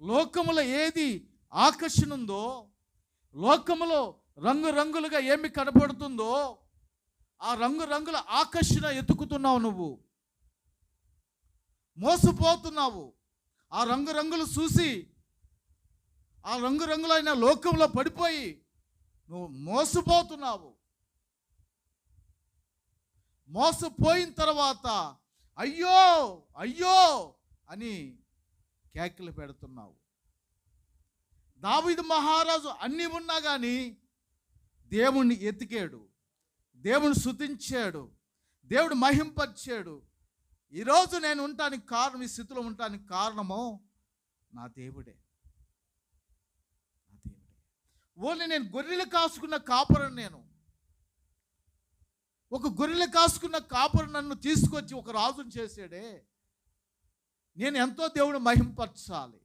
లోకములో ఏది ఆకర్షణ ఉందో, లోకములో రంగురంగులుగా ఏమి కనపడుతుందో ఆ రంగురంగుల ఆకర్షణ ఎత్తుకుతున్నావు. నువ్వు మోసపోతున్నావు. ఆ రంగురంగులు చూసి ఆ రంగురంగులైన లోకంలో పడిపోయి నువ్వు మోసపోతున్నావు. మోసపోయిన తర్వాత అయ్యో అయ్యో అని కేకలు పెడుతున్నావు. దావీదు మహారాజు అన్నీ ఉన్నా కానీ దేవుణ్ణి ఎతికాడు, దేవుని స్తుతించాడు, దేవుడు మహింపరిచాడు. ఈరోజు నేను ఉండటానికి కారణం, ఈ స్థితిలో ఉండటానికి కారణము నా దేవుడే. నా దేవుడే. ఓన్లీ నేను గొర్రెలు కాసుకున్న కాపరను. నేను ఒక గొర్రెలు కాసుకున్న కాపరు నన్ను తీసుకొచ్చి ఒక రాజుని చేశాడే. నేను ఎంతో దేవుడు మహింపరచాలి.